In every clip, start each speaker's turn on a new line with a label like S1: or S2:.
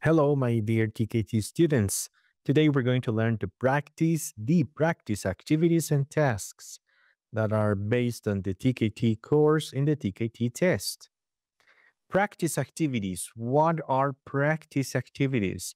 S1: Hello, my dear TKT students. Today we're going to learn to practice the practice activities and tasks that are based on the TKT course in the TKT test. Practice activities. What are practice activities?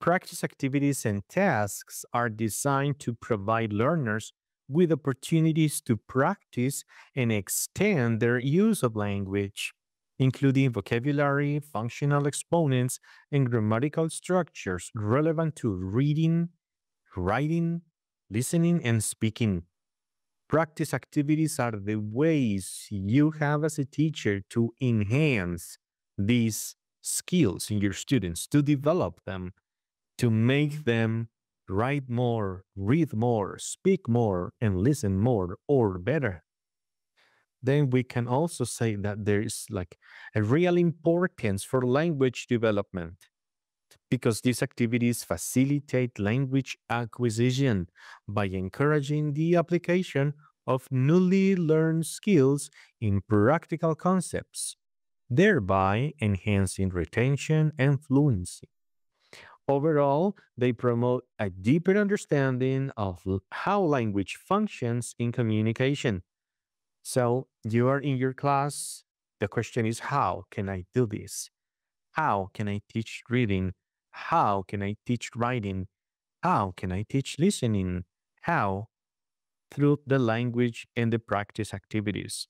S1: Practice activities and tasks are designed to provide learners with opportunities to practice and extend their use of language, including vocabulary, functional exponents, and grammatical structures relevant to reading, writing, listening, and speaking. Practice activities are the ways you have as a teacher to enhance these skills in your students, to develop them, to make them write more, read more, speak more, and listen more or better. Then we can also say that there is like a real importance for language development because these activities facilitate language acquisition by encouraging the application of newly learned skills in practical concepts, thereby enhancing retention and fluency. Overall, they promote a deeper understanding of how language functions in communication. So, you are in your class. The question is, how can I do this? How can I teach reading? How can I teach writing? How can I teach listening? How? Through the language and the practice activities.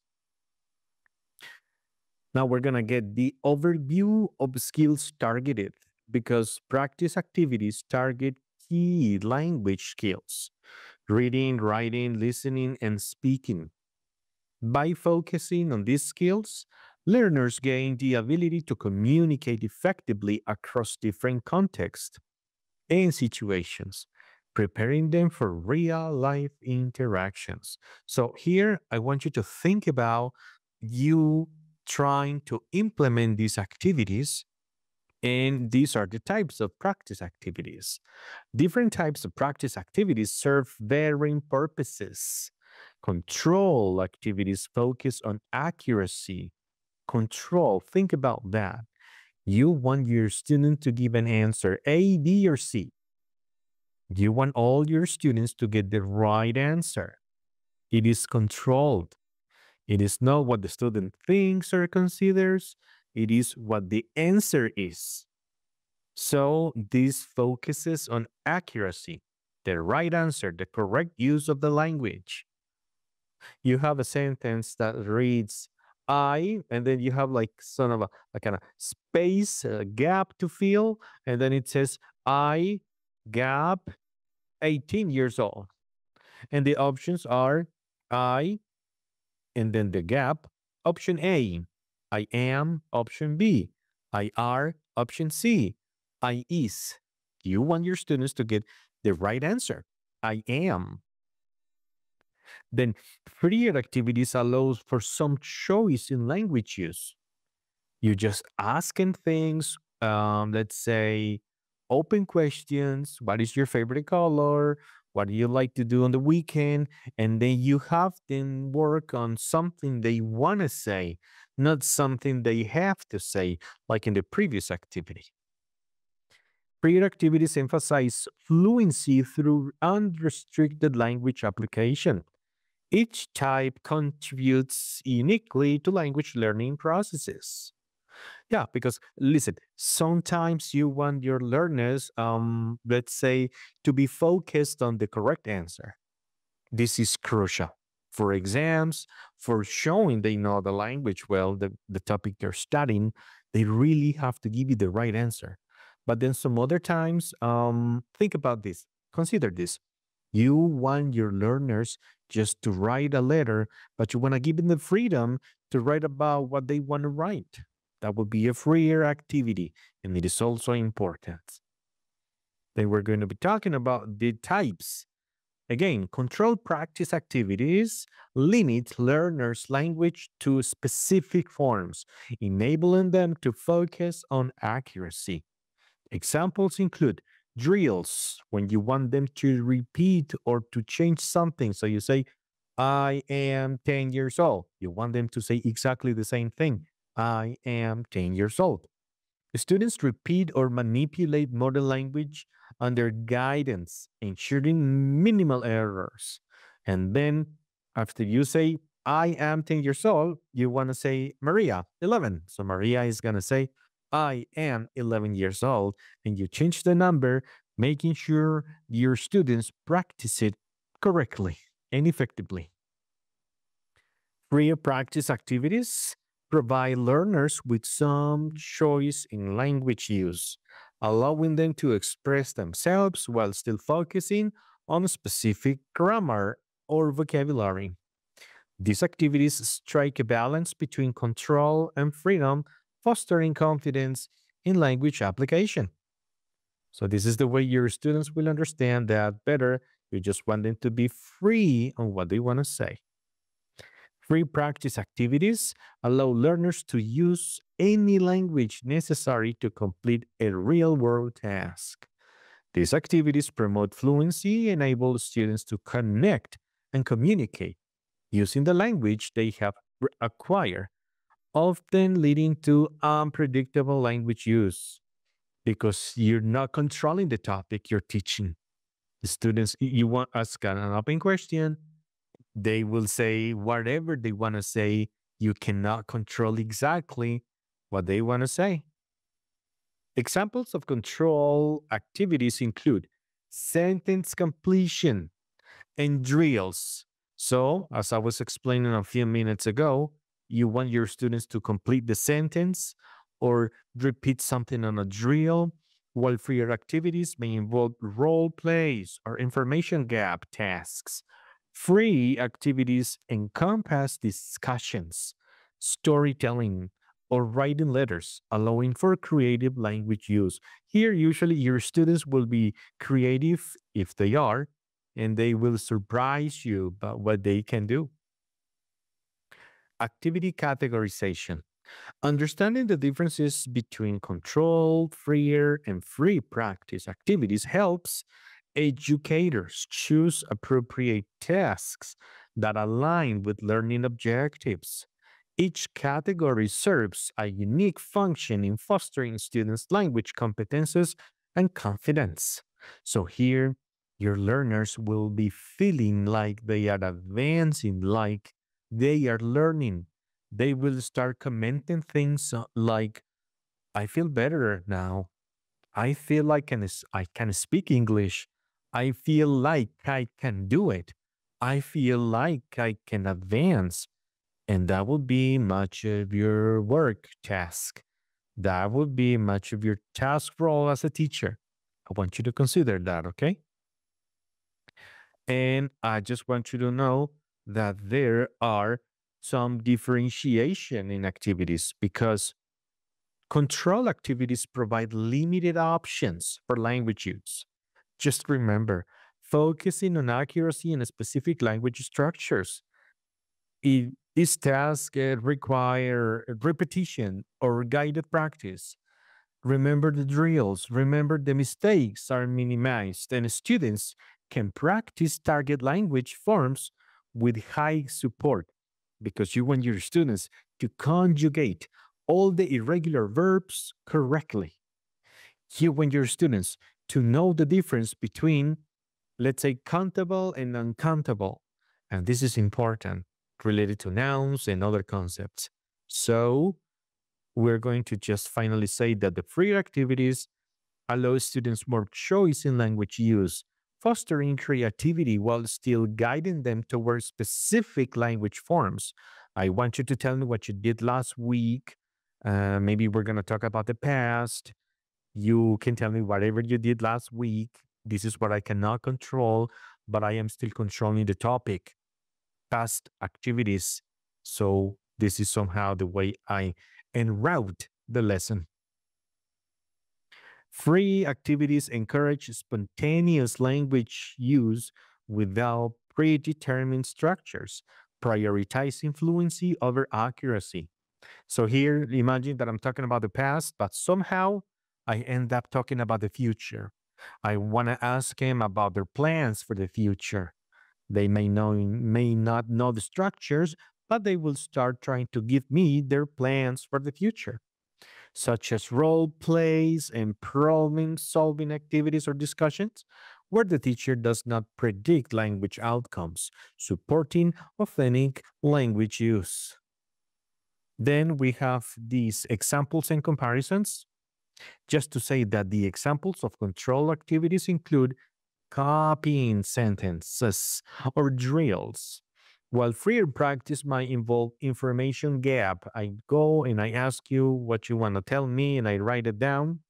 S1: Now we're going to get the overview of skills targeted because practice activities target key language skills: reading, writing, listening, and speaking. By focusing on these skills, learners gain the ability to communicate effectively across different contexts and situations, preparing them for real life interactions. So, here I want you to think about you trying to implement these activities. And these are the types of practice activities. Different types of practice activities serve varying purposes. Control activities focus on accuracy. Control, think about that. You want your student to give an answer A, B, or C. You want all your students to get the right answer. It is controlled. It is not what the student thinks or considers, it is what the answer is. So this focuses on accuracy, the right answer, the correct use of the language. You have a sentence that reads I, and then you have like sort of a kind of space, a gap to fill, and then it says I, gap, 18 years old. And the options are I, and then the gap, option A, I am, option B, I are, option C, I is. You want your students to get the right answer. I am. Then freer activities allows for some choice in language use. You just asking things, let's say open questions. What is your favorite color? What do you like to do on the weekend? And then you have them work on something they want to say, not something they have to say, like in the previous activity. Freer activities emphasize fluency through unrestricted language application. Each type contributes uniquely to language learning processes. Yeah, because listen, sometimes you want your learners, let's say, to be focused on the correct answer. This is crucial for exams, for showing they know the language well, the topic they're studying. They really have to give you the right answer. But then some other times, think about this, consider this. You want your learners just to write a letter, but you want to give them the freedom to write about what they want to write. That would be a freer activity, and it is also important. Then we're going to be talking about the types. Again, controlled practice activities limit learners' language to specific forms, enabling them to focus on accuracy. Examples include drills, when you want them to repeat or to change something. So you say, I am 10 years old. You want them to say exactly the same thing. I am 10 years old. Students repeat or manipulate modern language under guidance, ensuring minimal errors. And then, after you say, I am 10 years old, you want to say Maria, 11. So Maria is going to say, I am 11 years old. And you change the number, making sure your students practice it correctly and effectively. Free practice activities provide learners with some choice in language use, allowing them to express themselves while still focusing on specific grammar or vocabulary. These activities strike a balance between control and freedom, fostering confidence in language application. So, this is the way your students will understand that better. You just want them to be free on what they want to say. Free practice activities allow learners to use any language necessary to complete a real world task. These activities promote fluency, enable students to connect and communicate using the language they have acquired, often leading to unpredictable language use because you're not controlling the topic you're teaching. The students, you want ask an open question, they will say whatever they want to say. You cannot control exactly what they want to say. Examples of control activities include sentence completion and drills. So, as I was explaining a few minutes ago, you want your students to complete the sentence or repeat something on a drill, while freer activities may involve role plays or information gap tasks. Free activities encompass discussions, storytelling, or writing letters, allowing for creative language use. Here, usually, your students will be creative if they are, and they will surprise you about what they can do. Activity categorization. Understanding the differences between controlled, freer, and free practice activities helps educators choose appropriate tasks that align with learning objectives. Each category serves a unique function in fostering students' language competences and confidence. So, here, your learners will be feeling like they are advancing, like they are learning. They will start commenting things like, I feel better now. I feel like I can speak English. I feel like I can do it. I feel like I can advance. And that would be much of your work task. That would be much of your task role as a teacher. I want you to consider that, okay? And I just want you to know that there are some differentiation in activities because control activities provide limited options for language use. Just remember, focusing on accuracy and specific language structures. These tasks require repetition or guided practice. Remember the drills, remember the mistakes are minimized, and students can practice target language forms with high support because you want your students to conjugate all the irregular verbs correctly. You want your students to know the difference between, let's say, countable and uncountable. And this is important related to nouns and other concepts. So, we're going to just finally say that the free activities allow students more choice in language use, fostering creativity while still guiding them towards specific language forms. I want you to tell me what you did last week. Maybe we're going to talk about the past. You can tell me whatever you did last week. This is what I cannot control, but I am still controlling the topic, past activities. So, this is somehow the way I enroute the lesson. Free activities encourage spontaneous language use without predetermined structures, prioritizing fluency over accuracy. So here, imagine that I'm talking about the past, but somehow I end up talking about the future. I want to ask him about their plans for the future. They may not know the structures, but they will start trying to give me their plans for the future. such as role plays and problem solving activities or discussions, where the teacher does not predict language outcomes, supporting authentic language use. Then we have these examples and comparisons. Just to say that the examples of control activities include copying sentences or drills. While freer practice might involve information gap, I go and I ask you what you want to tell me and I write it down.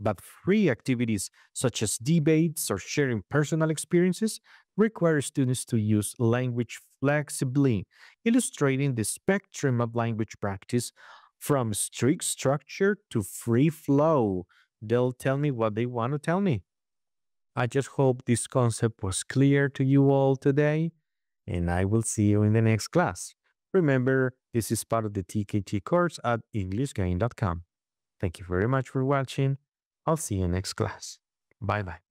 S1: But free activities such as debates or sharing personal experiences require students to use language flexibly, illustrating the spectrum of language practice from strict structure to free flow. They'll tell me what they want to tell me. I just hope this concept was clear to you all today, and I will see you in the next class. Remember, this is part of the TKT course at EnglishGain.com. Thank you very much for watching. I'll see you next class. Bye bye.